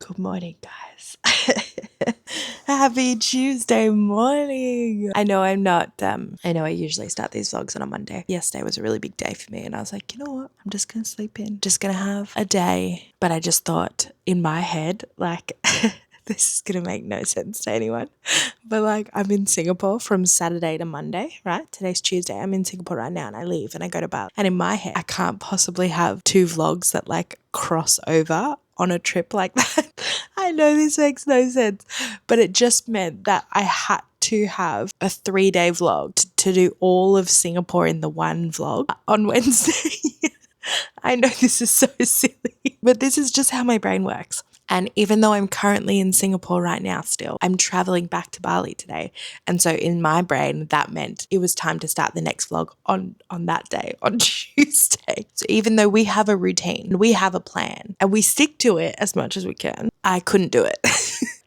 Good morning, guys. Happy Tuesday morning. I know I'm not, I know I usually start these vlogs on a Monday. Yesterday was a really big day for me and I was like, you know what? I'm just going to sleep in. Just going to have a day. But I just thought in my head, like, this is going to make no sense to anyone. But like, I'm in Singapore from Saturday to Monday, right? Today's Tuesday. I'm in Singapore right now and I leave and I go to Bali. And in my head, I can't possibly have two vlogs that like cross over on a trip like that. I know this makes no sense, but it just meant that I had to have a 3-day vlog to do all of Singapore in the one vlog on Wednesday. I know this is so silly, but this is just how my brain works. And even though I'm currently in Singapore right now still, I'm traveling back to Bali today. And so in my brain, that meant it was time to start the next vlog on that day, on Tuesday. So even though we have a routine, we have a plan, and we stick to it as much as we can, I couldn't do it.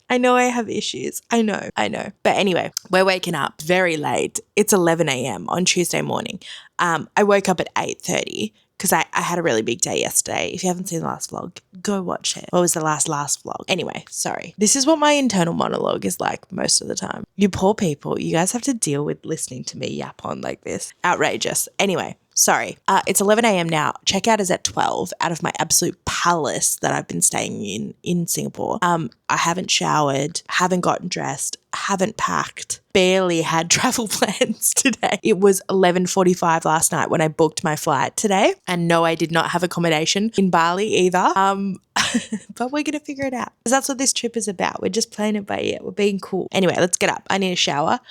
I know I have issues. I know. But anyway, we're waking up very late. It's 11 a.m. on Tuesday morning. I woke up at 8:30. Because I had a really big day yesterday. If you haven't seen the last vlog, go watch it. What was the last vlog? Anyway, sorry. This is what my internal monologue is like most of the time. You poor people, you guys have to deal with listening to me yap on like this. Outrageous. Anyway, sorry. It's 11 a.m. now. Checkout is at 12 out of my absolute palace that I've been staying in Singapore. I haven't showered, haven't gotten dressed, haven't packed, barely had travel plans today. It was 11:45 last night when I booked my flight today. And no, I did not have accommodation in Bali either. But we're going to figure it out because that's what this trip is about. We're just playing it by ear. We're being cool. Anyway, let's get up. I need a shower.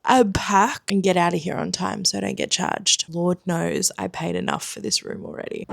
Unpack and get out of here on time so I don't get charged. Lord knows I paid enough for this room already.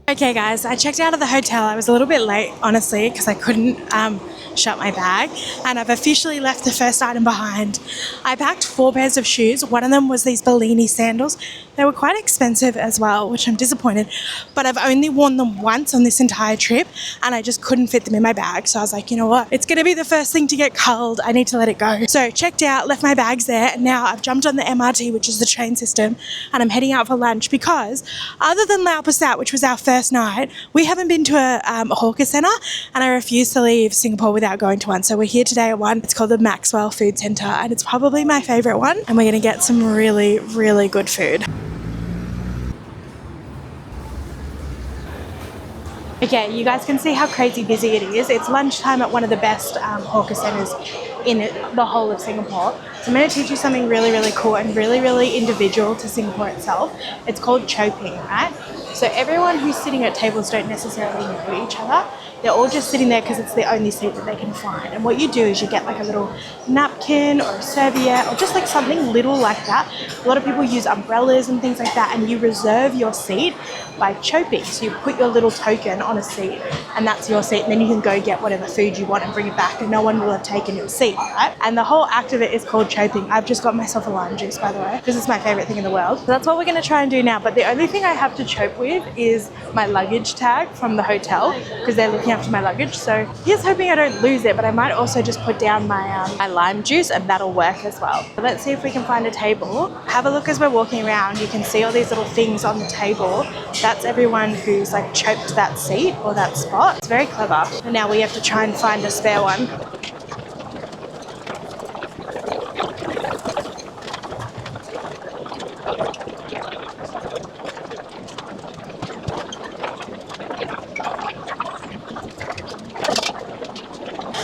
Okay guys, I checked out of the hotel. I was a little bit late, honestly, because I couldn't shut my bag, and I've officially left the first item behind. I packed 4 pairs of shoes. One of them was these Bellini sandals. They were quite expensive as well, which I'm disappointed, but I've only worn them once on this entire trip and I just couldn't fit them in my bag. So I was like, you know what? It's going to be the first thing to get culled. I need to let it go. So checked out, left my bags there, and now I've jumped on the MRT, which is the train system, and I'm heading out for lunch because other than Lau Pa Sat, which was our first night, we haven't been to a hawker centre, and I refuse to leave Singapore without going to one. So we're here today at one. It's called the Maxwell Food Centre and it's probably my favourite one, and we're going to get some really, really good food. Okay, you guys can see how crazy busy it is. It's lunchtime at one of the best hawker centres in the whole of Singapore. So I'm going to teach you something really, really cool and really, really individual to Singapore itself. It's called choping, right? So everyone who's sitting at tables don't necessarily know each other. They're all just sitting there because it's the only seat that they can find. And what you do is you get like a little napkin or a serviette or just like something little like that. A lot of people use umbrellas and things like that, and you reserve your seat by choping. So you put your little token on a seat and that's your seat, and then you can go get whatever food you want and bring it back and no one will have taken your seat, right? And the whole act of it is called choping. I've just got myself a lime juice, by the way, because it's my favorite thing in the world. So that's what we're going to try and do now. But the only thing I have to chope with is my luggage tag from the hotel because they're looking after my luggage. So here's hoping I don't lose it, but I might also just put down my lime juice and that'll work as well. So let's see if we can find a table. Have a look as we're walking around. You can see all these little things on the table. That's everyone who's like choped that seat or that spot. It's very clever. And now we have to try and find a spare one.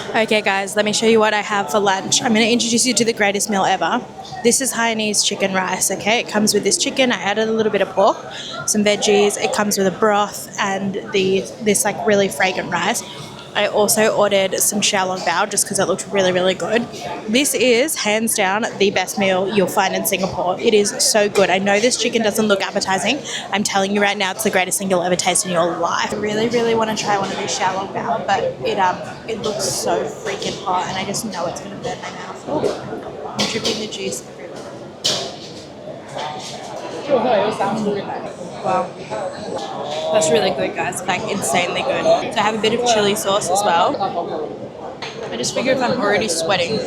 Okay guys, let me show you what I have for lunch. I'm going to introduce you to the greatest meal ever. This is Hainanese chicken rice, okay? It comes with this chicken. I added a little bit of pork, some veggies. It comes with a broth and this like really fragrant rice. I also ordered some xiaolong bao just because it looked really, really good. This is hands down the best meal you'll find in Singapore. It is so good. I know this chicken doesn't look appetizing. I'm telling you right now, it's the greatest thing you'll ever taste in your life. I really, really want to try one of these xiaolong bao, but it looks so freaking hot, and I just know it's going to burn my mouth. Oh, I'm dripping the juice everywhere. Wow. That's really good, guys. Like, insanely good. So I have a bit of chili sauce as well. I just figure if I'm already sweating,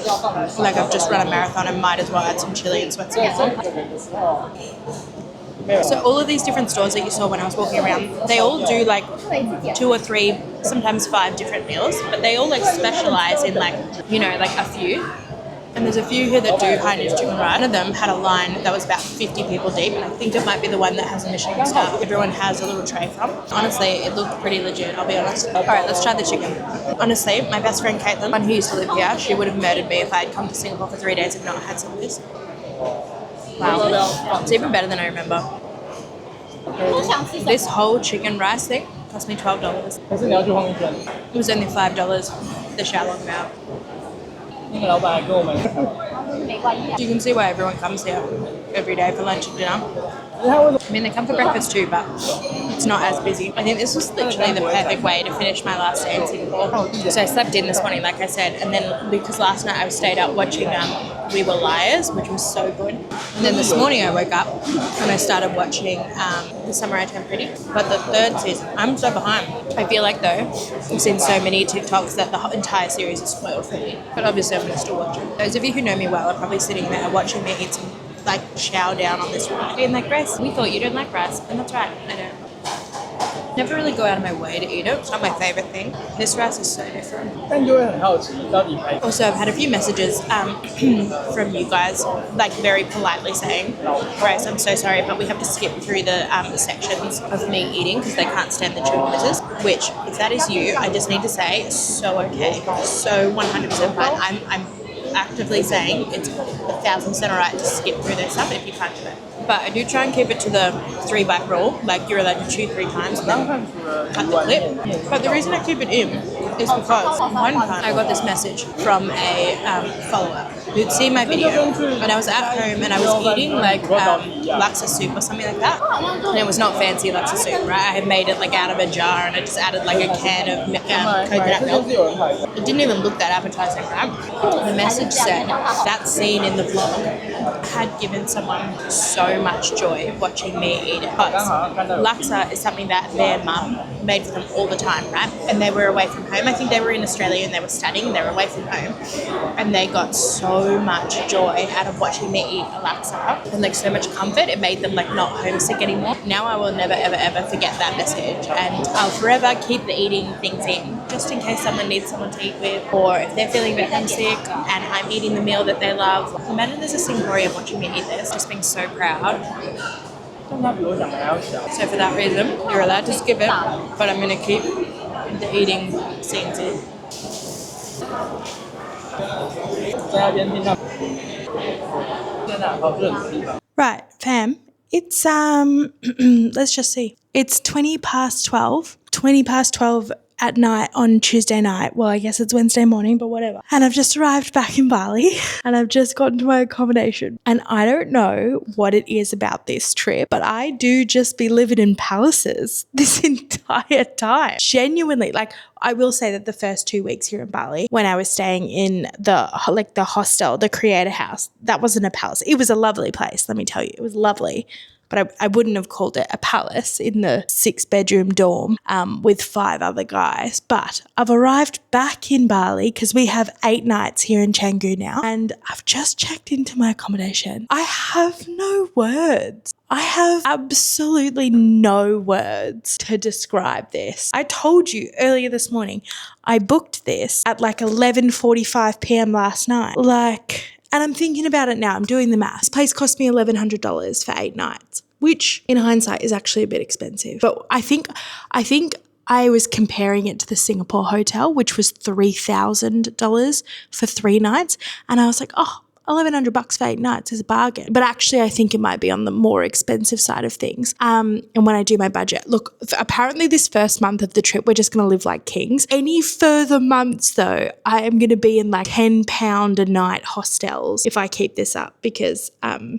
like I've just run a marathon, I might as well add some chili and sweat some more. So all of these different stores that you saw when I was walking around, they all do like 2 or 3, sometimes 5 different meals, but they all like specialize in like, you know, like a few. And there's a few here that do Hainanese chicken rice. One of them had a line that was about 50 people deep, and I think it might be the one that has a Michelin star. Everyone has a little tray from. Honestly, it looked pretty legit, I'll be honest. All right, let's try the chicken. Honestly, my best friend Caitlin, one who used to live here, she would have murdered me if I had come to Singapore for 3 days and not had some of this. Wow, it's even better than I remember. This whole chicken rice thing cost me $12. It was only $5, the xiaolong bao. You can see why everyone comes here every day for lunch and dinner. I mean, they come for breakfast too, but it's not as busy. I think this was literally the perfect way to finish my last day in Singapore. So I slept in this morning, like I said, and then because last night I stayed up watching We Were Liars, which was so good. And then this morning I woke up and I started watching The Summer I Turned Pretty. But the 3rd season, I'm so behind. I feel like, though, I've seen so many TikToks that the entire series is spoiled for me. But obviously I'm going to still watch it. Those of you who know me well are probably sitting there watching me eat some like chow down on this rice. Being like, Grace, we thought you don't like rice, and that's right, I don't. Never really go out of my way to eat it. It's not my favourite thing. This rice is so different. Also, I've had a few messages from you guys, like very politely saying, Grace, I'm so sorry, but we have to skip through the sections of me eating because they can't stand the chewing noises. Which, if that is you, I just need to say, so okay, so 100% fine. I'm actively saying it's 1,000% alright to skip through their stuff if you can't do it. But I do try and keep it to the 3-bite rule, like you're allowed to chew 3 times and then cut the clip. But the reason I keep it in is because one time I got this message from a follower who'd seen my video and I was at home and I was eating like laksa soup or something like that, and it was not fancy laksa soup, right? I had made it like out of a jar and I just added like a can of coconut milk. It didn't even look that appetizing, right? The message said that scene in the vlog had given someone so much joy watching me eat it, because laksa is something that their mum made for them all the time, right? And they were away from home. I think they were in Australia and they were studying and they were away from home, and they got so much joy out of watching me eat a laksa and like so much comfort. It made them like not homesick anymore. Now I will never ever ever forget that message, and I'll forever keep the eating things in just in case someone needs someone to eat with, or if they're feeling a bit homesick and I'm eating the meal that they love. Imagine there's a Singaporean watching me eat this, just being so proud. So for that reason, you're allowed to skip it, but I'm going to keep the eating scenes in. Right, fam. It's let's just see. It's 20 past 12. 20 past 12 at night on Tuesday night. Well, I guess it's Wednesday morning, but whatever. And I've just arrived back in Bali and I've just gotten to my accommodation. And I don't know what it is about this trip, but I do just be living in palaces this entire time. Genuinely, like, I will say that the first 2 weeks here in Bali, when I was staying in the hostel, the creator house, that wasn't a palace. It was a lovely place, let me tell you. It was lovely. But I wouldn't have called it a palace in the 6-bedroom dorm with 5 other guys. But I've arrived back in Bali because we have 8 nights here in Canggu now. And I've just checked into my accommodation. I have no words. I have absolutely no words to describe this. I told you earlier this morning, I booked this at like 11:45 p.m. last night. And I'm thinking about it now. I'm doing the math. This place cost me $1,100 for 8 nights, which in hindsight is actually a bit expensive. But I think I was comparing it to the Singapore hotel, which was $3,000 for 3 nights. And I was like, oh, $1,100 for 8 nights is a bargain. But actually, I think it might be on the more expensive side of things. And when I do my budget, look, apparently this first month of the trip, we're just going to live like kings. Any further months though, I am going to be in like £10 a night hostels if I keep this up, because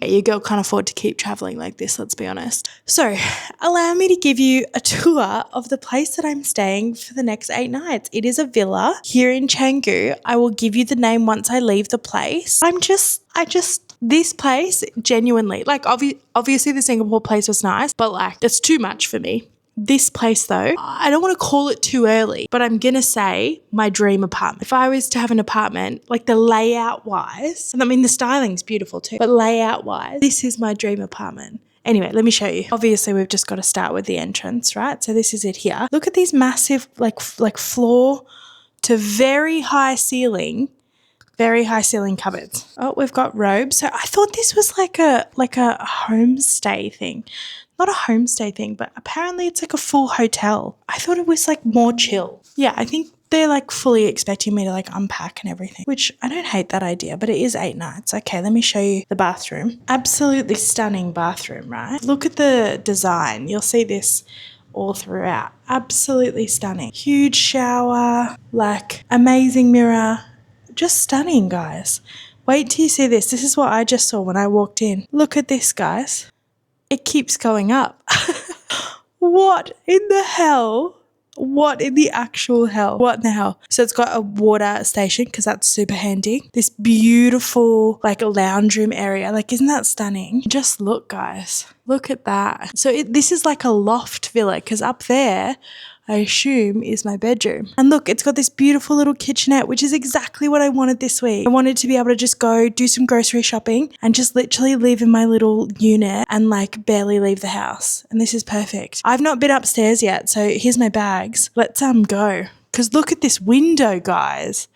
your girl can't afford to keep traveling like this, let's be honest. So allow me to give you a tour of the place that I'm staying for the next 8 nights. It is a villa here in Canggu. I will give you the name once I leave the place. This place, genuinely, like obviously the Singapore place was nice, but like it's too much for me. This place though, I don't want to call it too early, but I'm going to say my dream apartment. If I was to have an apartment, like the layout wise, and I mean the styling's beautiful too, but layout wise, this is my dream apartment. Anyway, let me show you. Obviously, we've just got to start with the entrance, right? So this is it here. Look at these massive like floor to very high ceiling cupboards. Oh, we've got robes. So I thought this was like a homestay thing. Not a homestay thing, but apparently it's like a full hotel. I thought it was like more chill. Yeah, I think they're like fully expecting me to like unpack and everything, which I don't hate that idea, but it is 8 nights. Okay, let me show you the bathroom. Absolutely stunning bathroom, right? Look at the design. You'll see this all throughout. Absolutely stunning. Huge shower, like amazing mirror. Just stunning, guys. Wait till you see this. This is what I just saw when I walked in. Look at this, guys. It keeps going up. What in the hell? What in the actual hell? What in the hell? So it's got a water station because that's super handy. This beautiful like lounge room area. Like, isn't that stunning? Just look, guys. Look at that. So this is like a loft villa because up there, I assume, is my bedroom. And look, it's got this beautiful little kitchenette, which is exactly what I wanted this week. I wanted to be able to just go do some grocery shopping and just literally live in my little unit and like barely leave the house. And this is perfect. I've not been upstairs yet, so here's my bags. Let's go. Because look at this window, guys.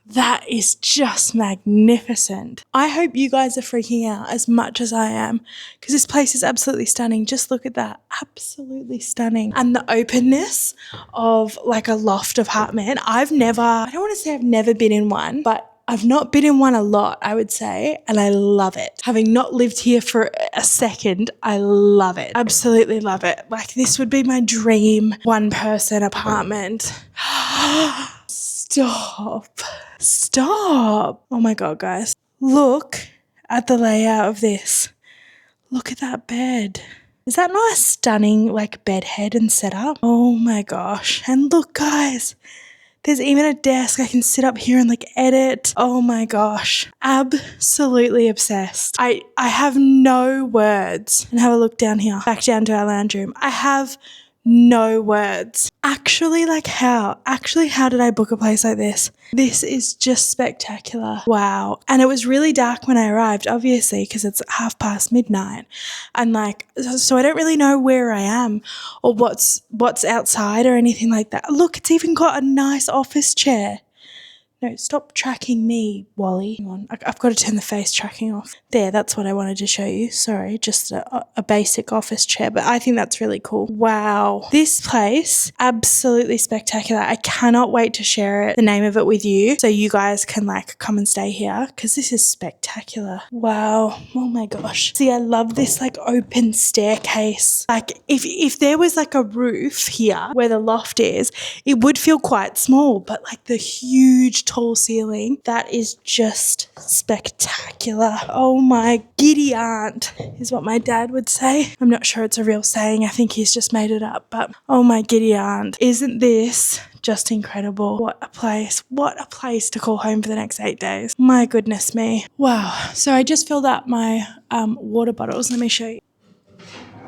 That is just magnificent. I hope you guys are freaking out as much as I am because this place is absolutely stunning. Just look at that. Absolutely stunning. And the openness of like a loft apartment. I don't want to say I've never been in one, but I've not been in one a lot, I would say, and I love it. Having not lived here for a second, I love it. Absolutely love it. Like this would be my dream 1-person apartment. Stop. Oh my God, guys. Look at the layout of this. Look at that bed. Is that not a stunning like bed head and setup? Oh my gosh. And look, guys, there's even a desk. I can sit up here and like edit. Oh my gosh. Absolutely obsessed. I have no words. And have a look down here. Back down to our lounge room. I have no words. Actually, how did I book a place like this? This is just spectacular. Wow. And it was really dark when I arrived, obviously, because it's midnight. And like, so I don't really know where I am or what's outside or anything like that. Look, it's even got a nice office chair. No, stop tracking me, Wally. Hang on, I've got to turn the face tracking off. There, that's what I wanted to show you. Sorry, just a basic office chair, but I think that's really cool. Wow. This place, absolutely spectacular. I cannot wait to share the name of it with you so you guys can like come and stay here because this is spectacular. Wow. Oh my gosh. See, I love this like open staircase. Like if there was like a roof here where the loft is, it would feel quite small, but like the huge tall ceiling, that is just spectacular. Oh my giddy aunt is what my dad would say. I'm not sure it's a real saying. I think he's just made it up, but oh my giddy aunt. Isn't this just incredible? What a place to call home for the next 8 days. My goodness me. Wow. So I just filled up my water bottles. Let me show you.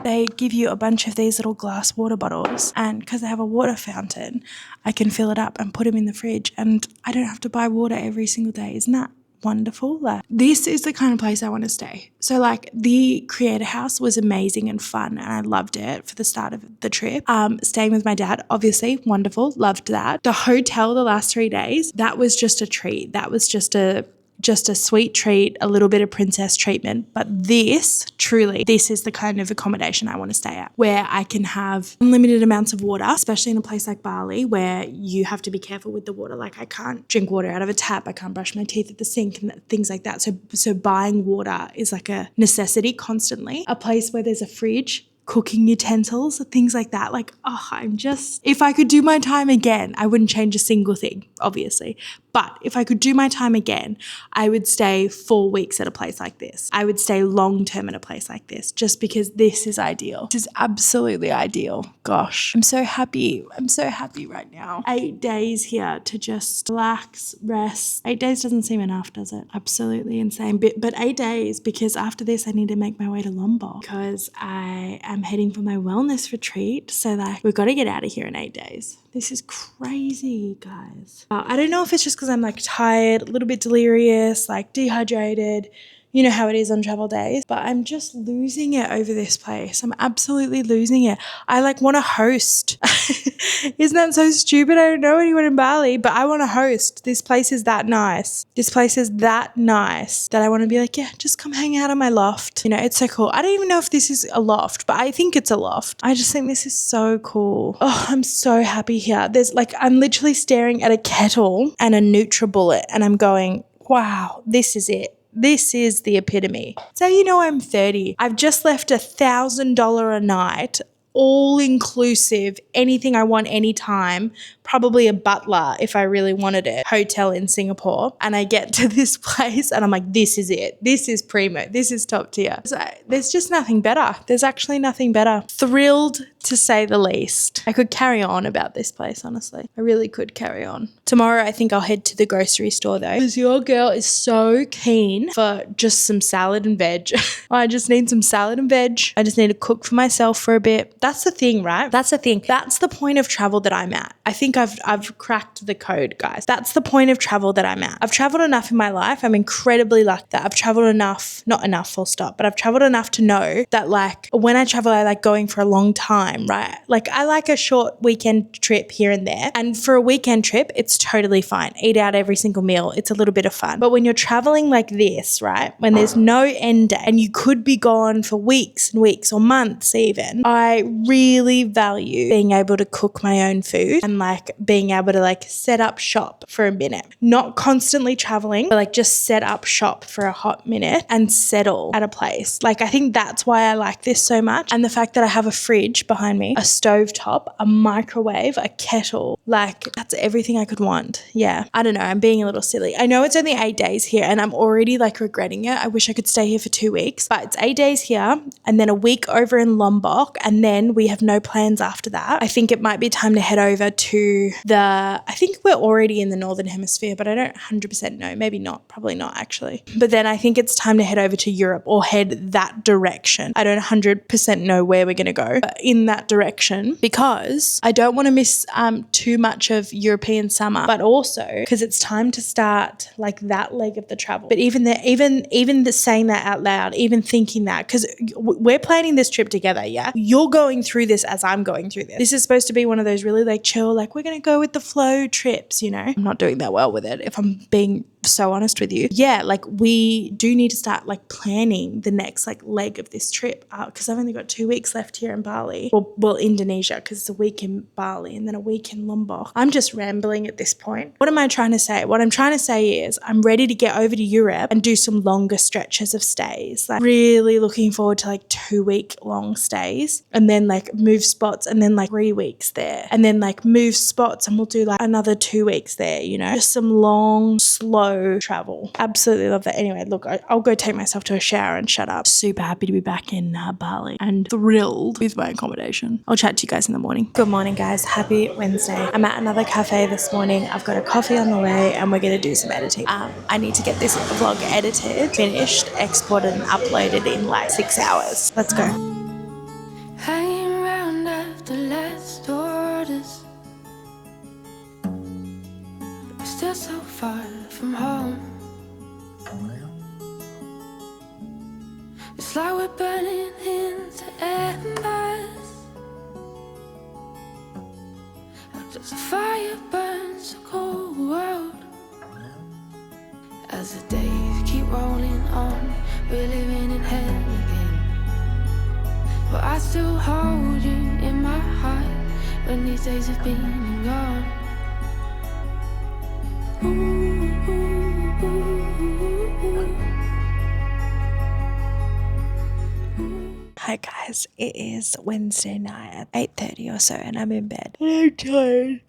They give you a bunch of these little glass water bottles, and because they have a water fountain, I can fill it up and put them in the fridge and I don't have to buy water every single day. Isn't that wonderful? Like, this is the kind of place I want to stay. So like the creator house was amazing and fun and I loved it for the start of the trip. Staying with my dad, obviously wonderful, loved that. The hotel the last 3 days, that was just a treat. That was just a just a sweet treat, a little bit of princess treatment. But this, truly, this is the kind of accommodation I want to stay at, where I can have unlimited amounts of water, especially in a place like Bali where you have to be careful with the water. Like I can't drink water out of a tap. I can't brush my teeth at the sink and things like that. So buying water is like a necessity constantly. A place where there's a fridge, cooking utensils, things like that. Like, oh, if I could do my time again, I wouldn't change a single thing, obviously. But if I could do my time again, I would stay 4 weeks at a place like this. I would stay long-term at a place like this just because this is ideal. This is absolutely ideal. Gosh, I'm so happy. I'm so happy right now. 8 days here to just relax, rest. 8 days doesn't seem enough, does it? Absolutely insane. But 8 days, because after this, I need to make my way to Lombok because I am heading for my wellness retreat. So like, we've got to get out of here in 8 days. This is crazy, guys. I don't know if it's just because I'm like tired, a little bit delirious, like dehydrated. You know how it is on travel days, but I'm just losing it over this place. I'm absolutely losing it. I like want to host. Isn't that so stupid? I don't know anyone in Bali, but I want to host. This place is that nice. This place is that nice that I want to be like, yeah, just come hang out in my loft. You know, it's so cool. I don't even know if this is a loft, but I think it's a loft. I just think this is so cool. Oh, I'm so happy here. I'm literally staring at a kettle and a NutriBullet and I'm going, wow, this is it. This is the epitome. So you know I'm 30. I've just left $1,000 a night, all inclusive, anything I want anytime, probably a butler if I really wanted it, hotel in Singapore. And I get to this place and I'm like, this is it. This is primo. This is top tier. So there's just nothing better. There's actually nothing better. Thrilled to say the least. I could carry on about this place, honestly. I really could carry on. Tomorrow, I think I'll head to the grocery store though, because your girl is so keen for just some salad and veg. I just need some salad and veg. I just need to cook for myself for a bit. That's the thing, right? That's the thing. That's the point of travel that I'm at. I think I've cracked the code, guys. That's the point of travel that I'm at. I've traveled enough in my life. I'm incredibly lucky that I've traveled enough, not enough full stop, but I've traveled enough to know that like when I travel, I like going for a long time, right? Like I like a short weekend trip here and there. And for a weekend trip, it's totally fine. Eat out every single meal. It's a little bit of fun. But when you're traveling like this, right? When there's no end date and you could be gone for weeks and weeks or months even, I really value being able to cook my own food and like being able to like set up shop for a minute. Not constantly traveling, but like just set up shop for a hot minute and settle at a place. Like I think that's why I like this so much. And the fact that I have a fridge behind me, a stovetop, a microwave, a kettle, like that's everything I could want. Yeah. I don't know. I'm being a little silly. I know it's only 8 days here and I'm already like regretting it. I wish I could stay here for 2 weeks, but it's 8 days here and then a week over in Lombok and then we have no plans after that. I think it might be time to head over to I think we're already in the Northern Hemisphere, but I don't 100% know. Maybe not. Probably not actually. But then I think it's time to head over to Europe or head that direction. I don't 100% know where we're going to go, but in that direction because I don't want to miss too much of European summer, but also because it's time to start like that leg of the travel. But even saying that out loud, even thinking that, because we're planning this trip together, yeah? You're going through this as I'm going through this. This is supposed to be one of those really like chill, like we're going to go with the flow trips, you know? I'm not doing that well with it if I'm being so honest with you. Yeah, like we do need to start like planning the next like leg of this trip because I've only got 2 weeks left here in Bali. Well, Indonesia because it's a week in Bali and then a week in Lombok. I'm just rambling at this point. What am I trying to say? What I'm trying to say is I'm ready to get over to Europe and do some longer stretches of stays. Like really looking forward to like 2-week long stays and then like move spots and then like 3 weeks there and then like move spots and we'll do like another 2 weeks there, you know? Just some long, slow travel. Absolutely love that. Anyway, look, I'll go take myself to a shower and shut up. Super happy to be back in Bali and thrilled with my accommodation. I'll chat to you guys in the morning. Good morning, guys. Happy Wednesday. I'm at another cafe this morning. I've got a coffee on the way and we're going to do some editing. I need to get this vlog edited, finished, exported and uploaded in like 6 hours. Let's go. Hanging around after last orders, we're still so far from home. It's like we're burning into embers, as the fire burns a cold world. as the days keep rolling on. We're living in hell again, but I still hold you in my heart when these days have been and gone. Ooh, ooh, ooh, ooh. Hi guys, it is Wednesday night at 8:30 or so and I'm in bed. And I'm tired.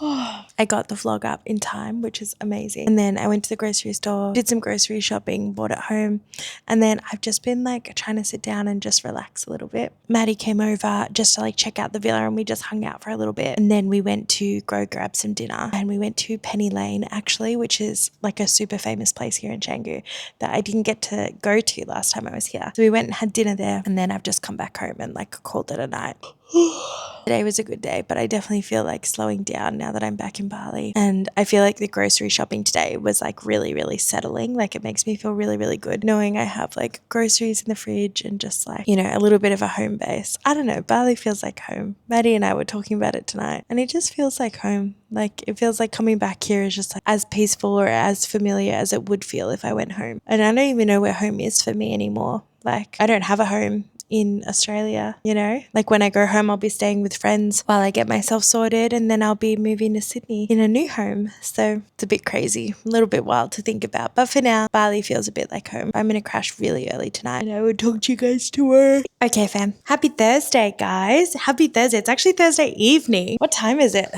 I got the vlog up in time, which is amazing. And then I went to the grocery store, did some grocery shopping, bought it home. And then I've just been like trying to sit down and just relax a little bit. Maddie came over just to like check out the villa and we just hung out for a little bit. And then we went to go grab some dinner and we went to Penny Lane actually, which is like a super famous place here in Canggu that I didn't get to go to last time I was here. So we went and had dinner there and then I've just come back home and like called it a night. Today was a good day, but I definitely feel like slowing down now that I'm back in Bali. And I feel like the grocery shopping today was like really, really settling. Like it makes me feel really, really good knowing I have like groceries in the fridge and just like, you know, a little bit of a home base. I don't know, Bali feels like home. Maddie and I were talking about it tonight and it just feels like home. Like it feels like coming back here is just like as peaceful or as familiar as it would feel if I went home. And I don't even know where home is for me anymore. Like I don't have a home in Australia, you know, like when I go home I'll be staying with friends while I get myself sorted and then I'll be moving to Sydney in a new home. So it's a bit crazy, a little bit wild to think about, but for now Bali feels a bit like home. I'm gonna crash really early tonight and I will talk to you guys tomorrow. Okay fam, happy Thursday guys, happy Thursday. It's actually Thursday evening. What time is it?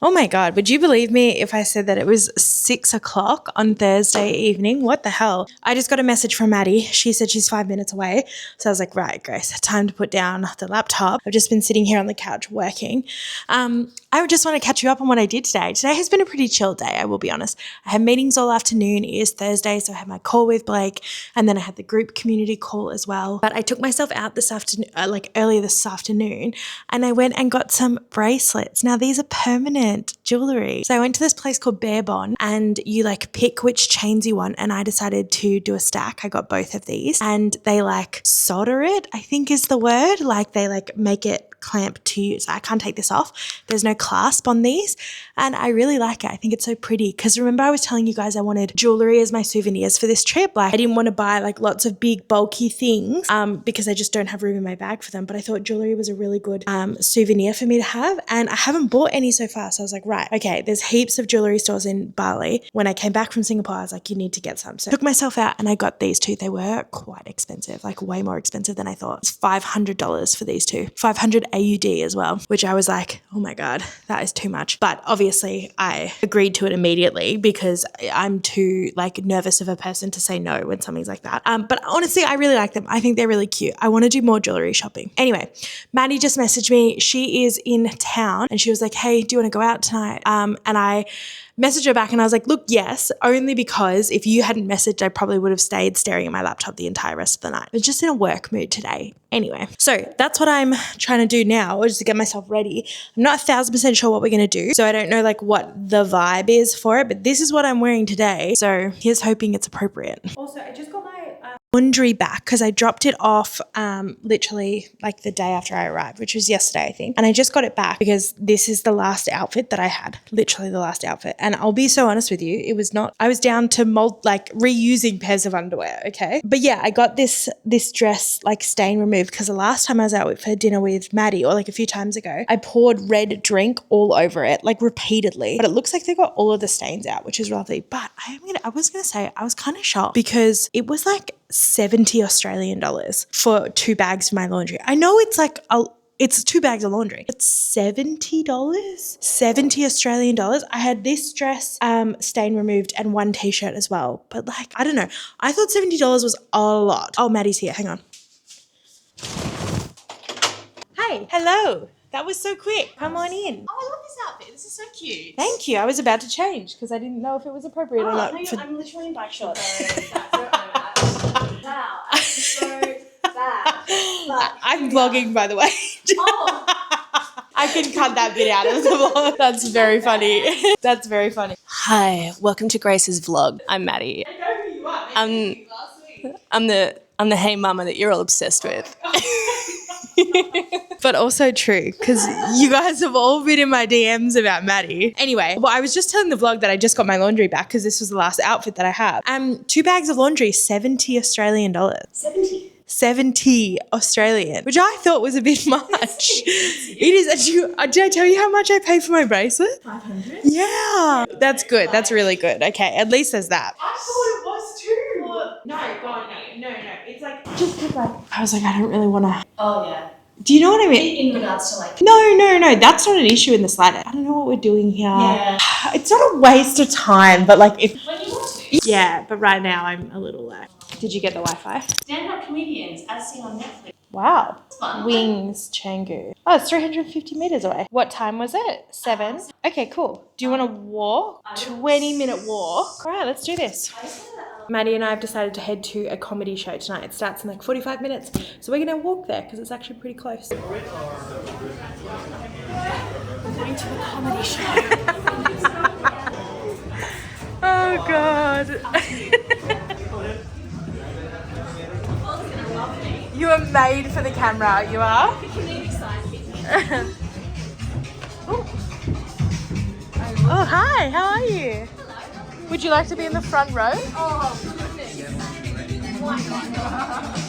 Oh my God, would you believe me if I said that it was 6 o'clock on Thursday evening? What the hell? I just got a message from Maddie. She said she's 5 minutes away. So I was like, right, Grace, time to put down the laptop. I've just been sitting here on the couch working. I just want to catch you up on what I did today. Today has been a pretty chill day, I will be honest. I had meetings all afternoon. It is Thursday, so I had my call with Blake and then I had the group community call as well. But I took myself out this afternoon, earlier this afternoon, and I went and got some bracelets. Now these are permanent jewelry. So I went to this place called Bear Bond and you like pick which chains you want and I decided to do a stack. I got both of these and they like solder it, I think is the word. Like they like make it clamp to you. So I can't take this off. There's no clasp on these and I really like it. I think it's so pretty because remember I was telling you guys I wanted jewelry as my souvenirs for this trip. Like I didn't want to buy like lots of big bulky things because I just don't have room in my bag for them. But I thought jewelry was a really good souvenir for me to have and I haven't bought any so far. So I was like, right, okay, there's heaps of jewelry stores in Bali. When I came back from Singapore, I was like, you need to get some. So I took myself out and I got these two. They were quite expensive, like way more expensive than I thought. It's $500 for these two, 500 AUD as well, which I was like, oh my God, that is too much. But obviously I agreed to it immediately because I'm too like nervous of a person to say no when something's like that. But honestly, I really like them. I think they're really cute. I want to do more jewelry shopping. Anyway, Maddie just messaged me. She is in town and she was like, hey, do you want to go out tonight? And I messaged her back and I was like, look, yes, only because if you hadn't messaged, I probably would have stayed staring at my laptop the entire rest of the night. I was just in a work mood today. Anyway, so that's what I'm trying to do now, is to get myself ready. I'm not 1,000% sure what we're going to do. So I don't know like what the vibe is for it, but this is what I'm wearing today. So here's hoping it's appropriate. Also, I just got my laundry back because I dropped it off literally like the day after I arrived, which was yesterday, I think. And I just got it back because this is the last outfit that I had, literally the last outfit. And I'll be so honest with you, it was not, I was down to reusing pairs of underwear, okay? But yeah, I got this dress like stain removed because the last time I was out for dinner with Maddie, or like a few times ago, I poured red drink all over it, like repeatedly. But it looks like they got all of the stains out, which is lovely. But I was gonna say, I was kind of shocked because it was like 70 Australian dollars for 2 bags of my laundry. I know it's like it's 2 bags of laundry. It's $70, 70 Australian dollars. I had this dress stain removed and 1 t-shirt as well. But like, I don't know. I thought $70 was a lot. Oh, Maddie's here. Hang on. Hey, hello. That was so quick. Come on in. Oh, I love this outfit. This is so cute. Thank you. I was about to change because I didn't know if it was appropriate or not. No, I'm literally in black shorts. So that's where I'm at. Wow, I'm so bad. But I'm vlogging, by the way. Oh. I can cut that bit out of the vlog. That's very funny. That's very funny. Hi, welcome to Grace's vlog. I'm Maddie. I know who you are. I'm the hey mama that you're all obsessed with. but also true because you guys have all been in my DMs about Maddie. Anyway, well, I was just telling the vlog that I just got my laundry back because this was the last outfit that I have. 2 bags of laundry, 70 Australian dollars. 70 Australian, which I thought was a bit much. It is. Did I tell you how much I paid for my bracelet? 500? Yeah. That's good. That's really good. Okay, at least there's that. I thought it was too. No, God, no. It's like, just because I was like, I don't really want to. Oh, yeah. Do you know what I mean? In regards to like... No. That's not an issue in the slightest. I don't know what we're doing here. Yeah. It's not a waste of time, but like if... When you want to. Yeah, but right now I'm a little like... Did you get the Wi-Fi? Stand-up comedians, as seen on Netflix. Wow. It's fun. Wings, Canggu. Oh, it's 350 meters away. What time was it? 7? Okay, cool. Do you want to walk? 20-minute walk. All right, let's do this. Maddie and I have decided to head to a comedy show tonight. It starts in like 45 minutes. So we're going to walk there because it's actually pretty close. We're going to a comedy show. Oh, God. You are made for the camera, you are? Oh, hi, how are you? Hello. Would you like to be in the front row? Oh, goodness. Oh my God.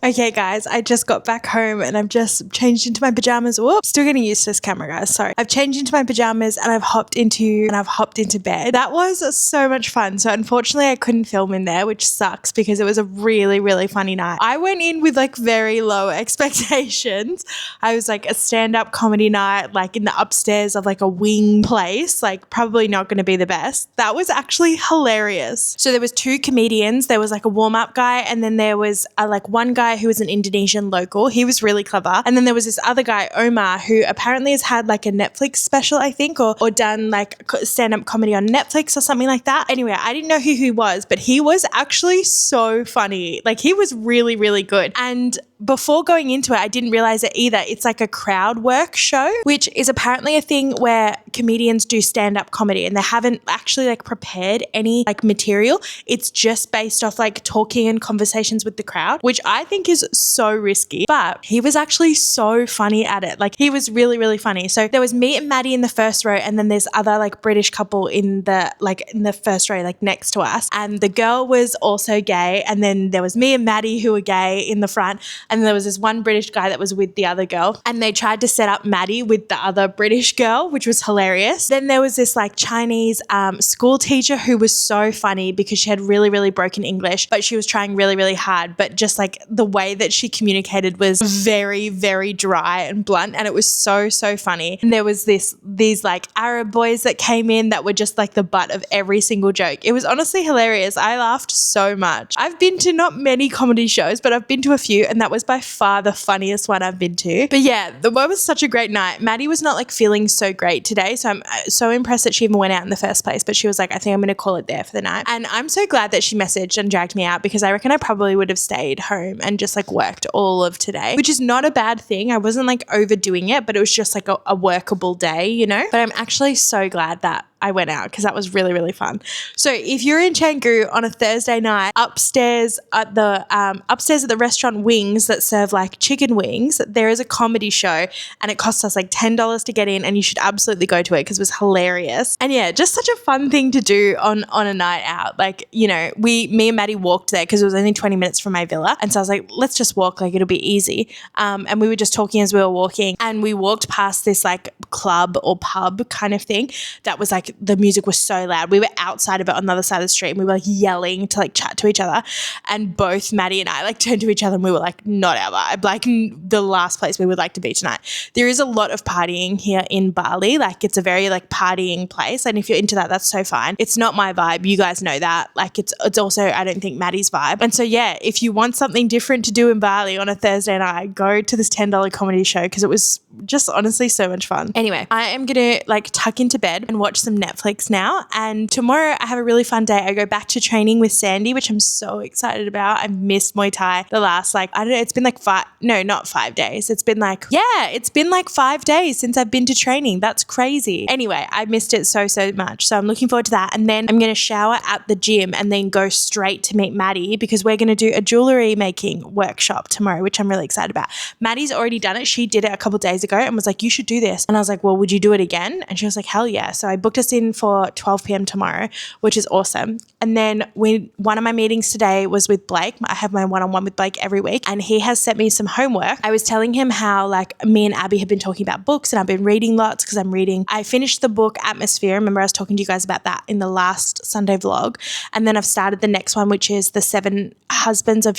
Okay guys, I just got back home and I've just changed into my pajamas. Whoops, still getting used to this camera, guys. Sorry. I've changed into my pajamas and I've hopped into bed. That was so much fun. So unfortunately I couldn't film in there, which sucks because it was a really, really funny night. I went in with like very low expectations. I was like a stand-up comedy night, like in the upstairs of like a wing place, like probably not going to be the best. That was actually hilarious. So there was 2 comedians. There was like a warm-up guy and then there was like one guy who was an Indonesian local. He was really clever. And then there was this other guy, Omar, who apparently has had like a Netflix special, I think, or done like stand-up comedy on Netflix or something like that. Anyway, I didn't know who he was, but he was actually so funny. Like he was really, really good. And before going into it, I didn't realize it either. It's like a crowd work show, which is apparently a thing where comedians do stand-up comedy and they haven't actually like prepared any like material. It's just based off like talking and conversations with the crowd, which I think is so risky, but he was actually so funny at it. Like he was really, really funny. So there was me and Maddie in the first row and then there's other like British couple in the first row, like next to us. And the girl was also gay. And then there was me and Maddie who were gay in the front. And there was this one British guy that was with the other girl. And they tried to set up Maddie with the other British girl, which was hilarious. Then there was this like Chinese school teacher who was so funny because she had really, really broken English, but she was trying really, really hard. But just like the way that she communicated was very, very dry and blunt. And it was so, so funny. And there was these like Arab boys that came in that were just like the butt of every single joke. It was honestly hilarious. I laughed so much. I've been to not many comedy shows, but I've been to a few and that was by far the funniest one I've been to. But yeah, the one was such a great night. Maddie was not like feeling so great today. So I'm so impressed that she even went out in the first place. But she was like, I think I'm going to call it there for the night. And I'm so glad that she messaged and dragged me out because I reckon I probably would have stayed home and just like worked all of today, which is not a bad thing. I wasn't like overdoing it, but it was just like a workable day, you know? But I'm actually so glad that I went out because that was really, really fun. So if you're in Canggu on a Thursday night, upstairs at the restaurant Wings that serve like chicken wings, there is a comedy show and it cost us like $10 to get in and you should absolutely go to it because it was hilarious. And yeah, just such a fun thing to do on a night out. Like, you know, me and Maddie walked there because it was only 20 minutes from my villa. And so I was like, let's just walk, like it'll be easy. And we were just talking as we were walking and we walked past this like club or pub kind of thing that was like, the music was so loud. We were outside of it on the other side of the street and we were like yelling to like chat to each other. And both Maddie and I like turned to each other and we were like, not our vibe. Like the last place we would like to be tonight. There is a lot of partying here in Bali. Like it's a very like partying place. And if you're into that, that's so fine. It's not my vibe. You guys know that. Like it's also, I don't think Maddie's vibe. And so yeah, if you want something different to do in Bali on a Thursday night, go to this $10 comedy show because it was just honestly so much fun. Anyway, I am going to like tuck into bed and watch some Netflix now. And tomorrow I have a really fun day. I go back to training with Sandy, which I'm so excited about. I've missed Muay Thai the last like, I don't know, it's been like not 5 days. It's been like 5 days since I've been to training. That's crazy. Anyway, I missed it so much. So I'm looking forward to that. And then I'm going to shower at the gym and then go straight to meet Maddie because we're going to do a jewelry making workshop tomorrow, which I'm really excited about. Maddie's already done it. She did it a couple days ago and was like, you should do this. And I was like, well, would you do it again? And she was like, hell yeah. So I booked us in for 12 p.m. tomorrow, which is awesome. And then one of my meetings today was with Blake. I have my one-on-one with Blake every week and he has sent me some homework. I was telling him how like me and Abby have been talking about books and I've been reading lots because I finished the book Atmosphere. Remember I was talking to you guys about that in the last Sunday vlog. And then I've started the next one, which is The 7 Husbands of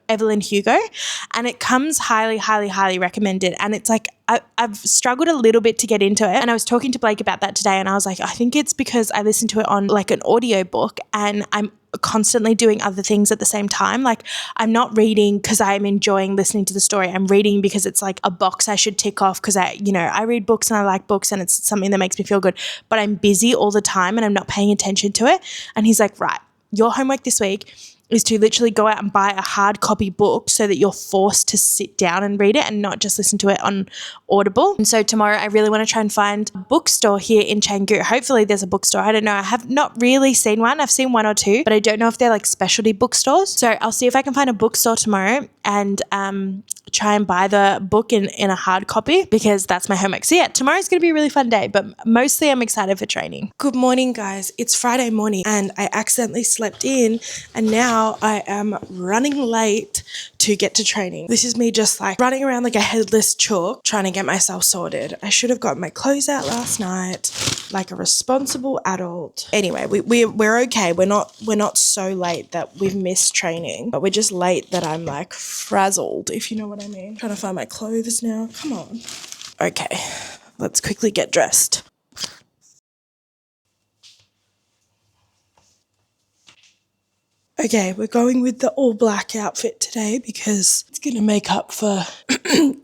Evelyn Hugo. And it comes highly recommended. And it's like, I've struggled a little bit to get into it. And I was talking to Blake about that today and I was like, I think it's because I listened to it on like an audio book and I'm constantly doing other things at the same time. Like I'm not reading because I'm enjoying listening to the story. I'm reading because it's like a box I should tick off because I read books and I like books and it's something that makes me feel good, but I'm busy all the time and I'm not paying attention to it. And he's like, right, your homework this week is to literally go out and buy a hard copy book so that you're forced to sit down and read it and not just listen to it on Audible. And so tomorrow I really want to try and find a bookstore here in Canggu. Hopefully there's a bookstore. I don't know. I have not really seen one. I've seen one or two, but I don't know if they're like specialty bookstores. So I'll see if I can find a bookstore tomorrow and try and buy the book in a hard copy because that's my homework. So yeah, tomorrow's going to be a really fun day, but mostly I'm excited for training. Good morning, guys. It's Friday morning and I accidentally slept in and now I am running late to get to training. This is me just like running around like a headless chalk trying to get myself sorted. I should have got my clothes out last night like a responsible adult. Anyway, we're okay. We're not so late that we've missed training, but we're just late that I'm like frazzled, if you know what I mean. Trying to find my clothes now. Come on. Okay, let's quickly get dressed. Okay, we're going with the all black outfit today because it's going to make up for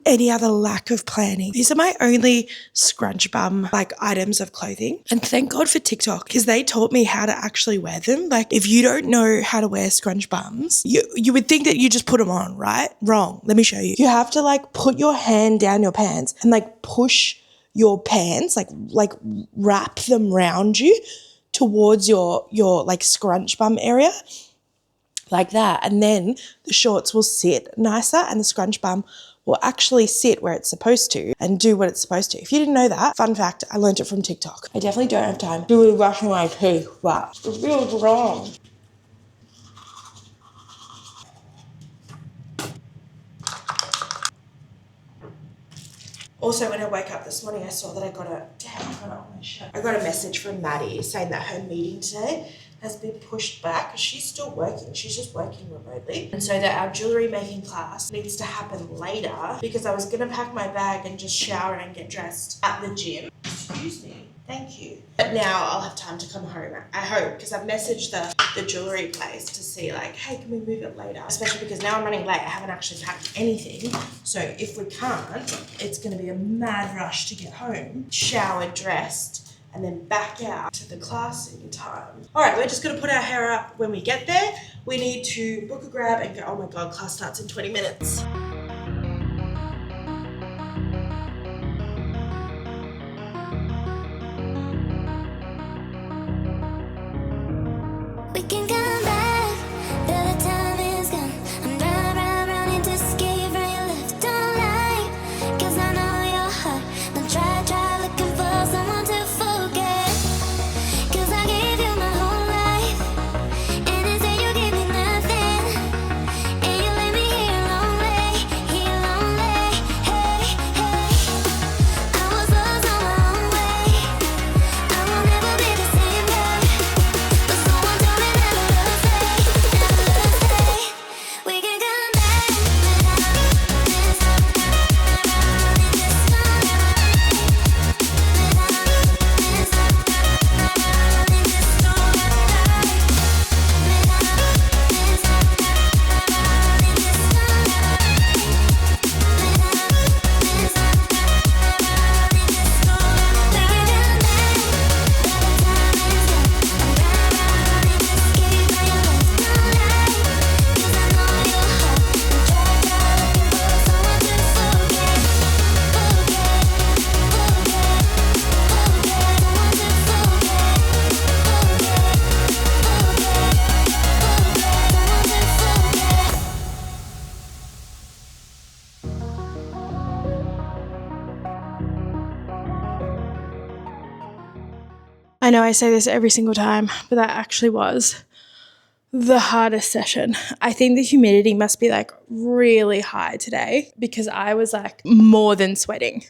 any other lack of planning. These are my only scrunch bum like items of clothing. And thank God for TikTok because they taught me how to actually wear them. Like if you don't know how to wear scrunch bums, you would think that you just put them on, right? Wrong. Let me show you. You have to like put your hand down your pants and like push your pants, like wrap them round you towards your like scrunch bum area. Like that, and then the shorts will sit nicer and the scrunch bum will actually sit where it's supposed to and do what it's supposed to. If you didn't know that, fun fact, I learned it from TikTok. I definitely don't have time to be brushing my teeth, but it feels wrong. Also, when I woke up this morning, I saw that I got a message from Maddie saying that her meeting today has been pushed back because she's still working. She's just working remotely. And so that our jewellery making class needs to happen later because I was going to pack my bag and just shower and get dressed at the gym. Excuse me. Thank you. But now I'll have time to come home, I hope, because I've messaged the jewellery place to see like, hey, can we move it later? Especially because now I'm running late. I haven't actually packed anything. So if we can't, it's going to be a mad rush to get home, showered, dressed, and then back out to the class in time. All right, we're just going to put our hair up when we get there. We need to book a grab and go, oh my God, class starts in 20 minutes. We can come back, though the time is gone. I'm running to escape from your left, don't lie. 'Cause I know your heart. Don't try looking for someone to forget. 'Cause I gave you my whole life, and instead you gave me nothing. And you left me here lonely. I know I say this every single time, but that actually was the hardest session. I think the humidity must be like really high today because I was like more than sweating.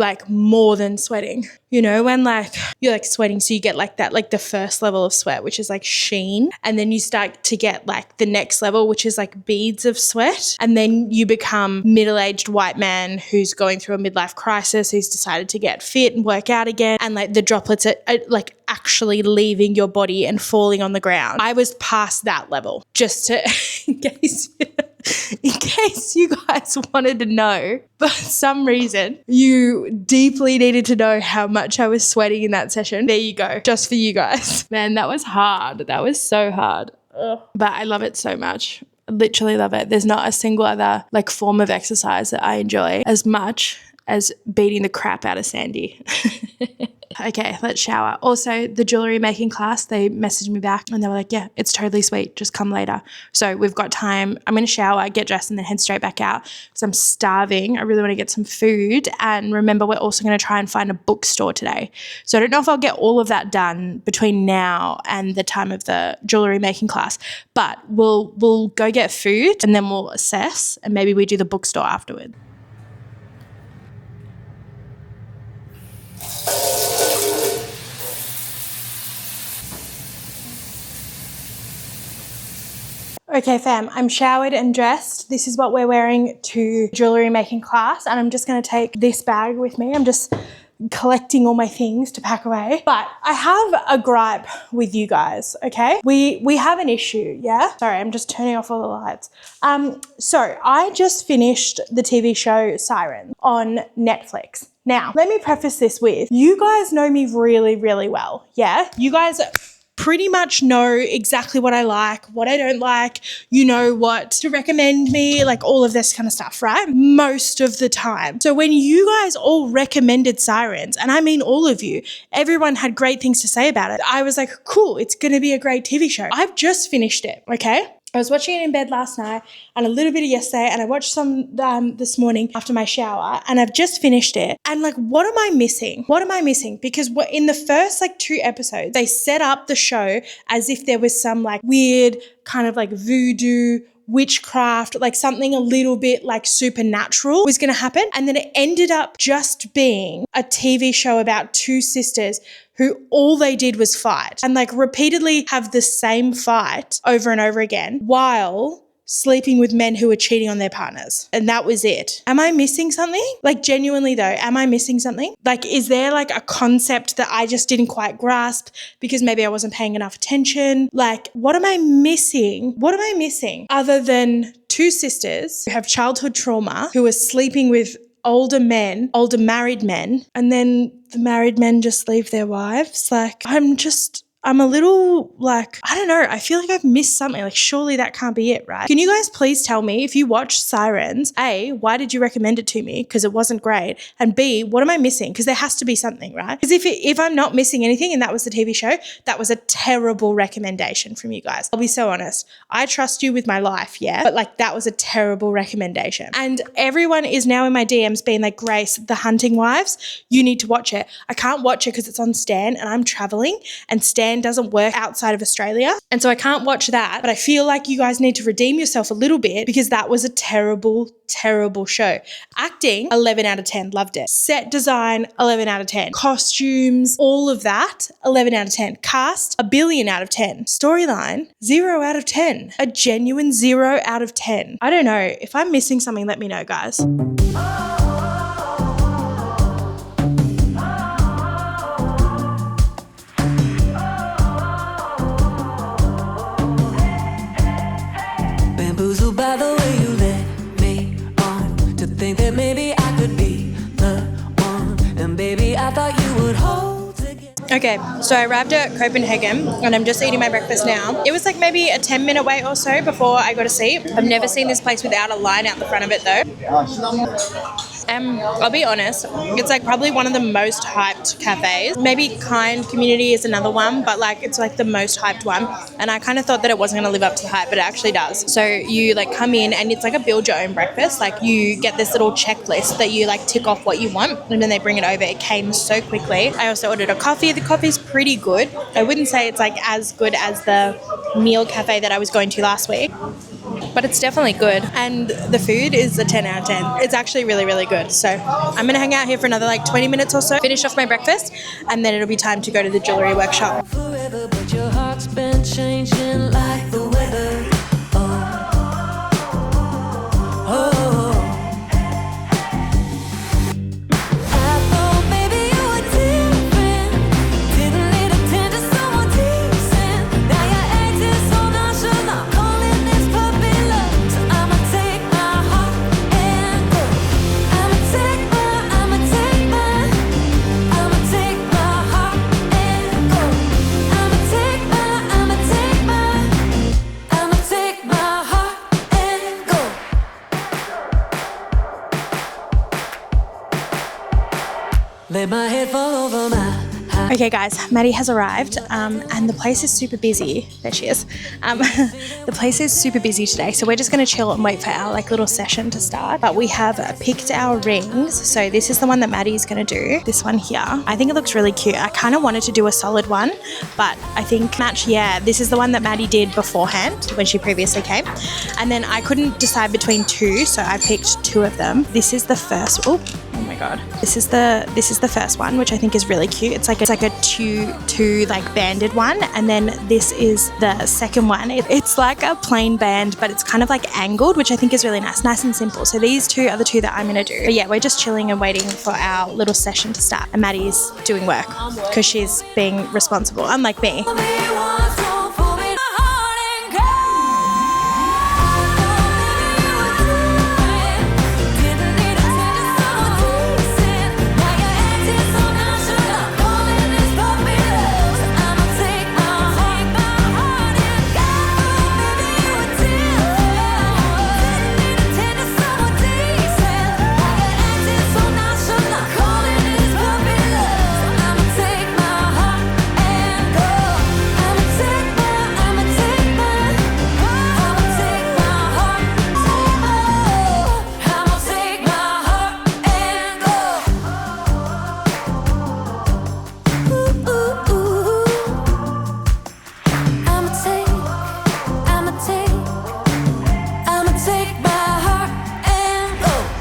You know, when like you're like sweating, so you get like that, like the first level of sweat, which is like sheen. And then you start to get like the next level, which is like beads of sweat. And then you become middle-aged white man who's going through a midlife crisis, who's decided to get fit and work out again. And like the droplets are like actually leaving your body and falling on the ground. I was past that level, just to, in case you guys wanted to know. For some reason, you deeply needed to know how much I was sweating in that session. There you go, just for you guys. Man, that was hard. That was so hard. Ugh. But I love it so much. I literally love it. There's not a single other like form of exercise that I enjoy as much as beating the crap out of Sandy. Okay, let's shower. Also, the jewelry making class, they messaged me back and they were like, yeah, it's totally sweet. Just come later. So we've got time. I'm going to shower, get dressed, and then head straight back out because I'm starving. I really want to get some food. And remember, we're also going to try and find a bookstore today. So I don't know if I'll get all of that done between now and the time of the jewelry making class, but we'll go get food and then we'll assess and maybe we do the bookstore afterward. Okay, fam, I'm showered and dressed. This is what we're wearing to jewelry making class, and I'm just going to take this bag with me. I'm just collecting all my things to pack away. But I have a gripe with you guys, okay? We have an issue, yeah? Sorry, I'm just turning off all the lights. So I just finished the TV show Siren on Netflix. Now, let me preface this with, you guys know me really, really well, yeah? You guys pretty much know exactly what I like, what I don't like, you know what to recommend me, like all of this kind of stuff, right? Most of the time. So when you guys all recommended Sirens, and I mean all of you, everyone had great things to say about it. I was like, cool, it's going to be a great TV show. I've just finished it, okay? I was watching it in bed last night and a little bit of yesterday, and I watched some this morning after my shower, and I've just finished it. And like, what am I missing? What am I missing? Because in the first like 2 episodes, they set up the show as if there was some like weird kind of like voodoo witchcraft, like something a little bit like supernatural was going to happen. And then it ended up just being a TV show about 2 sisters who all they did was fight and like repeatedly have the same fight over and over again while sleeping with men who were cheating on their partners. And that was it. Am I missing something? Like genuinely though, am I missing something? Like, is there like a concept that I just didn't quite grasp because maybe I wasn't paying enough attention? Like, what am I missing? What am I missing other than 2 sisters who have childhood trauma, who are sleeping with older men, older married men, and then the married men just leave their wives? Like, I'm a little like, I don't know. I feel like I've missed something. Like, surely that can't be it, right? Can you guys please tell me, if you watched Sirens, A, why did you recommend it to me? Because it wasn't great. And B, what am I missing? Because there has to be something, right? Because if I'm not missing anything and that was the TV show, that was a terrible recommendation from you guys. I'll be so honest. I trust you with my life, yeah? But like, that was a terrible recommendation. And everyone is now in my DMs being like, Grace, The Hunting Wives, you need to watch it. I can't watch it because it's on Stan and I'm traveling, and Stan doesn't work outside of Australia. And so I can't watch that, but I feel like you guys need to redeem yourself a little bit because that was a terrible, terrible show. Acting, 11 out of 10, loved it. Set design, 11 out of 10. Costumes, all of that, 11 out of 10. Cast, 1 billion out of 10. Storyline, 0 out of 10. A genuine 0 out of 10. I don't know. If I'm missing something, let me know, guys. Bamboozled by the way you led me on to think that maybe I could be the one. And baby, I thought you would hold together. Okay, so I arrived at Copenhagen and I'm just eating my breakfast now. It was like maybe a 10-minute wait or so before I got a seat. I've never seen this place without a line out the front of it though. I'll be honest, it's like probably one of the most hyped cafes. Maybe Kind Community is another one, but like it's like the most hyped one. And I kind of thought that it wasn't going to live up to the hype, but it actually does. So you like come in and it's like a build your own breakfast. Like you get this little checklist that you like tick off what you want and then they bring it over. It came so quickly. I also ordered a coffee. The coffee's pretty good. I wouldn't say it's like as good as the meal cafe that I was going to last week, but it's definitely good. And the food is a 10 out of 10. It's actually really, really good. So I'm going to hang out here for another like 20 minutes or so, finish off my breakfast, and then it'll be time to go to the jewelry workshop. Forever, but your heart's been changing like the weather. Oh, oh. I thought maybe you were different. Didn't need attention to someone decent. Now you're acting so nonchalant, calling this puppy love. So I'ma take my heart and go. I'ma take my heart and go. I'ma take my heart and go. Let my head fall over my Okay guys, Maddie has arrived and the place is super busy. There she is. The place is super busy today, so we're just going to chill and wait for our like little session to start. But we have picked our rings. So this is the one that Maddie's going to do. This one here. I think it looks really cute. I kind of wanted to do a solid one, but I think this is the one that Maddie did beforehand when she previously came. And then I couldn't decide between two, so I picked two of them. This is the first. Oh my god. This is the first one, which I think is really cute. It's like a two like banded one, and then this is the second one. It's like a plain band, but it's kind of like angled, which I think is really nice and simple. So these two are the two that I'm gonna do. But yeah, we're just chilling and waiting for our little session to start. And Maddie's doing work because she's being responsible, unlike me.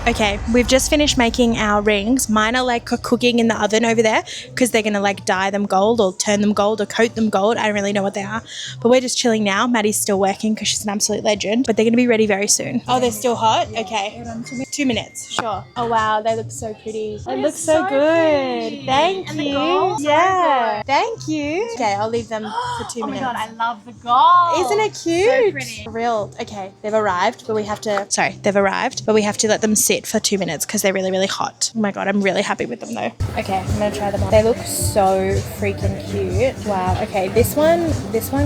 Okay, we've just finished making our rings. Mine are like cooking in the oven over there because they're gonna like dye them gold or turn them gold or coat them gold. I don't really know what they are, but we're just chilling now. Maddie's still working because she's an absolute legend, but they're gonna be ready very soon. Oh, they're still hot? Okay, 2 minutes, sure. Oh wow, they look so pretty. They look so good. Thank you. Yeah, thank you. Okay, I'll leave them for 2 minutes. Oh my god, I love the gold. Isn't it cute? So pretty. Real. Okay, they've arrived, but we have to let them sit for 2 minutes because they're really, really hot. Oh my god, I'm really happy with them though. Okay, I'm gonna try them on. They look so freaking cute. Wow. Okay, this one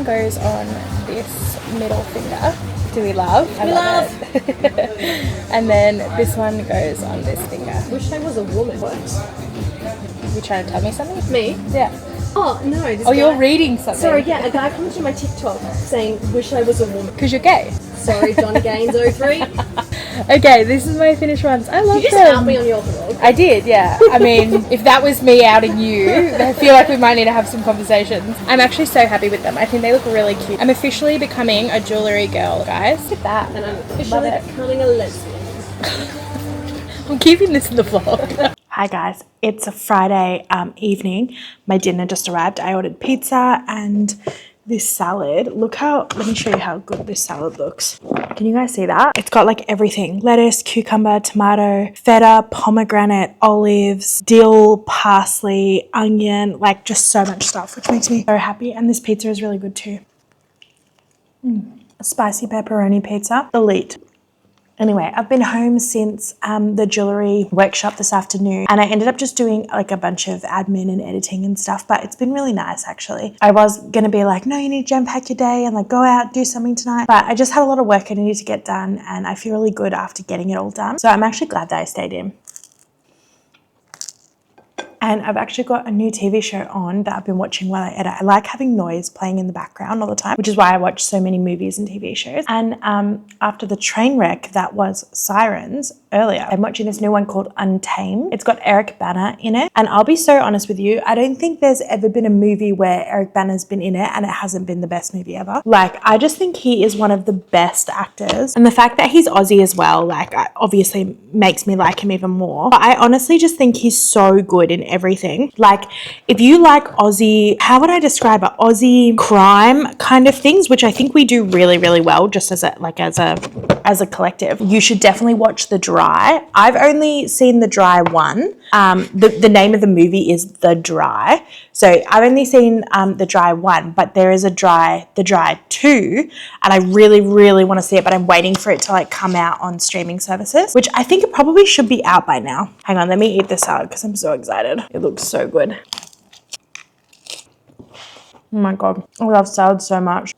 goes on this middle finger. Do we love? I love it. And then this one goes on this finger. Wish I was a woman. What? You trying to tell me something? Me? Yeah. Oh, no. Oh, you're reading something. Sorry, yeah, a guy commented on my TikTok saying, wish I was a woman. Because you're gay. Sorry, John Gaines 03. Okay, this is my finished ones. I love them. You just out me on your vlog. I did, yeah. I mean, if that was me outing you, I feel like we might need to have some conversations. I'm actually so happy with them. I think they look really cute. I'm officially becoming a jewellery girl, guys. Look at that. And I'm officially becoming a lesbian. I'm keeping this in the vlog. Hi guys, it's a Friday evening. My dinner just arrived. I ordered pizza and this salad. Let me show you how good this salad looks. Can you guys see that? It's got like everything. Lettuce, cucumber, tomato, feta, pomegranate, olives, dill, parsley, onion, like just so much stuff, which makes me so happy. And this pizza is really good too. A spicy pepperoni pizza, elite. Anyway, I've been home since the jewellery workshop this afternoon, and I ended up just doing like a bunch of admin and editing and stuff, but it's been really nice actually. I was going to be like, no, you need to jam pack your day and like go out, do something tonight, but I just had a lot of work I needed to get done and I feel really good after getting it all done. So I'm actually glad that I stayed in. and I've actually got a new TV show on that I've been watching while I edit. I like having noise playing in the background all the time, which is why I watch so many movies and TV shows. And after the train wreck that was Sirens earlier, I'm watching this new one called Untamed. It's got Eric Bana in it, and I'll be so honest with you, I don't think there's ever been a movie where Eric Bana's been in it and it hasn't been the best movie ever. Like, I just think he is one of the best actors, and the fact that he's Aussie as well, like, obviously makes me like him even more. But I honestly just think he's so good in everything. Like, if you like Aussie, how would I describe it? Aussie crime kind of things, which I think we do really, really well, just as a collective. You should definitely watch The Dry. I've only seen The Dry 1. The name of the movie is The Dry. So I've only seen The Dry 1, but there is The Dry 2, and I really, really want to see it, but I'm waiting for it to like come out on streaming services, which I think it probably should be out by now. Hang on, let me eat this salad because I'm so excited. It looks so good. Oh my God, I love salad so much.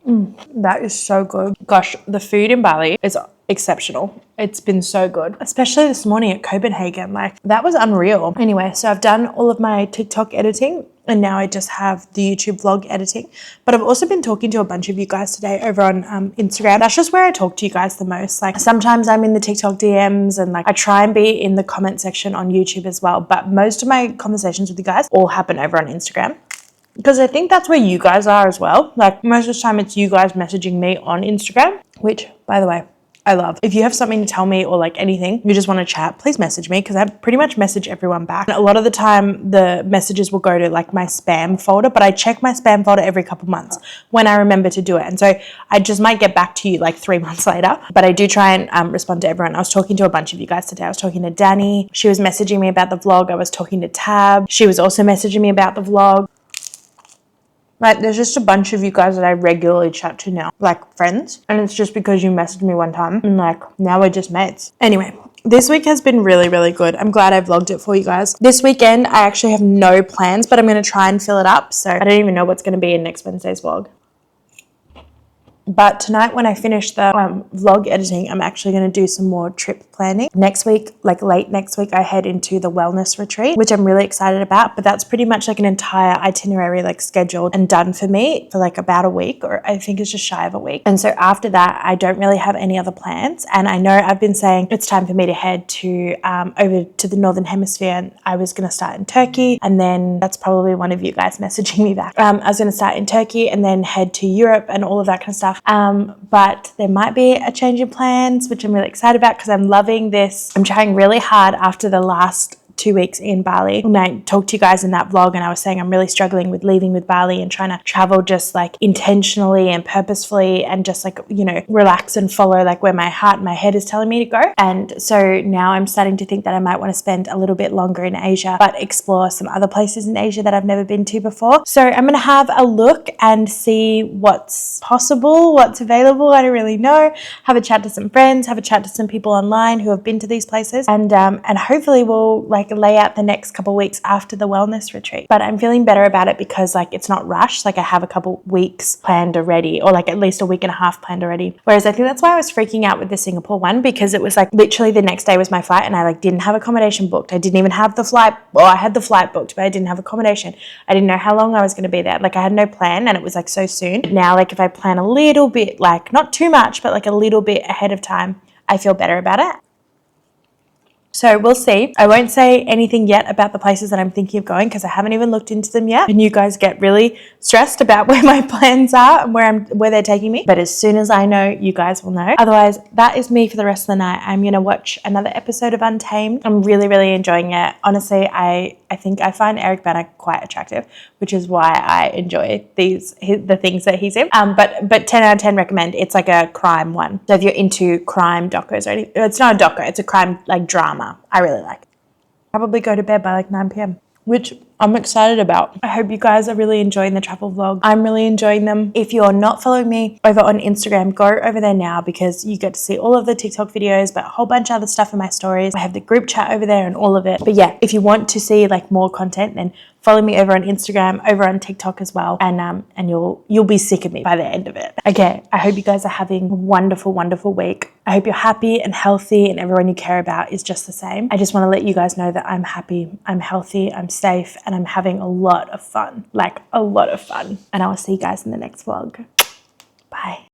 That is so good. Gosh, the food in Bali is exceptional. It's been so good, especially this morning at Copenhagen. Like, that was unreal. Anyway, so I've done all of my TikTok editing, and now I just have the YouTube vlog editing. But I've also been talking to a bunch of you guys today over on Instagram. That's just where I talk to you guys the most. Like, sometimes I'm in the TikTok DMs, and like I try and be in the comment section on YouTube as well. But most of my conversations with you guys all happen over on Instagram, because I think that's where you guys are as well. Like, most of the time it's you guys messaging me on Instagram, which, by the way, I love. If you have something to tell me or like anything, you just want to chat, please message me, because I pretty much message everyone back. And a lot of the time the messages will go to like my spam folder, but I check my spam folder every couple months when I remember to do it. And so I just might get back to you like 3 months later, but I do try and respond to everyone. I was talking to a bunch of you guys today. I was talking to Danny. She was messaging me about the vlog. I was talking to Tab. She was also messaging me about the vlog. Like, there's just a bunch of you guys that I regularly chat to now, like friends. And it's just because you messaged me one time and like, now we're just mates. Anyway, this week has been really, really good. I'm glad I vlogged it for you guys. This weekend, I actually have no plans, but I'm going to try and fill it up. So I don't even know what's going to be in next Wednesday's vlog. But tonight when I finish the vlog editing, I'm actually going to do some more trip planning. Next week, like late next week, I head into the wellness retreat, which I'm really excited about. But that's pretty much like an entire itinerary like scheduled and done for me for like about a week, or I think it's just shy of a week. And so after that, I don't really have any other plans. And I know I've been saying it's time for me to head to over to the Northern Hemisphere. And I was going to start in Turkey, and then that's probably one of you guys messaging me back. I was going to start in Turkey and then head to Europe and all of that kind of stuff. But there might be a change in plans, which I'm really excited about because I'm loving this. I'm trying really hard after the last 2 weeks in Bali. And I talked to you guys in that vlog, and I was saying I'm really struggling with leaving with Bali and trying to travel just like intentionally and purposefully and just like, you know, relax and follow like where my heart and my head is telling me to go. And so now I'm starting to think that I might want to spend a little bit longer in Asia, but explore some other places in Asia that I've never been to before. So I'm going to have a look and see what's possible, what's available. I don't really know. Have a chat to some friends, have a chat to some people online who have been to these places, and hopefully we'll like lay out the next couple of weeks after the wellness retreat. But I'm feeling better about it because like it's not rushed. Like I have a couple weeks planned already, or like at least a week and a half planned already. Whereas I think that's why I was freaking out with the Singapore one, because it was like literally the next day was my flight, and I like didn't have accommodation booked. I didn't even have the flight. Well, I had the flight booked, but I didn't have accommodation. I didn't know how long I was going to be there. Like I had no plan, and it was like so soon. Now, like if I plan a little bit, like not too much, but like a little bit ahead of time, I feel better about it. So we'll see. I won't say anything yet about the places that I'm thinking of going because I haven't even looked into them yet. And you guys get really stressed about where my plans are and where they're taking me. But as soon as I know, you guys will know. Otherwise, that is me for the rest of the night. I'm going to watch another episode of Untamed. I'm really, really enjoying it. Honestly, I think I find Eric Bana quite attractive, which is why I enjoy the things that he's in. But 10 out of 10 recommend. It's like a crime one. So if you're into crime docos or anything, it's not a doco, it's a crime like drama. I really like it. Probably go to bed by like 9 p.m, which I'm excited about. I hope you guys are really enjoying the travel vlog. I'm really enjoying them. If you're not following me over on Instagram, go over there now because you get to see all of the TikTok videos, but a whole bunch of other stuff in my stories. I have the group chat over there and all of it. But yeah, if you want to see like more content, then follow me over on Instagram, over on TikTok as well, and you'll be sick of me by the end of it. Okay, I hope you guys are having a wonderful, wonderful week. I hope you're happy and healthy and everyone you care about is just the same. I just want to let you guys know that I'm happy, I'm healthy, I'm safe, and I'm having a lot of fun, like a lot of fun. And I will see you guys in the next vlog. Bye.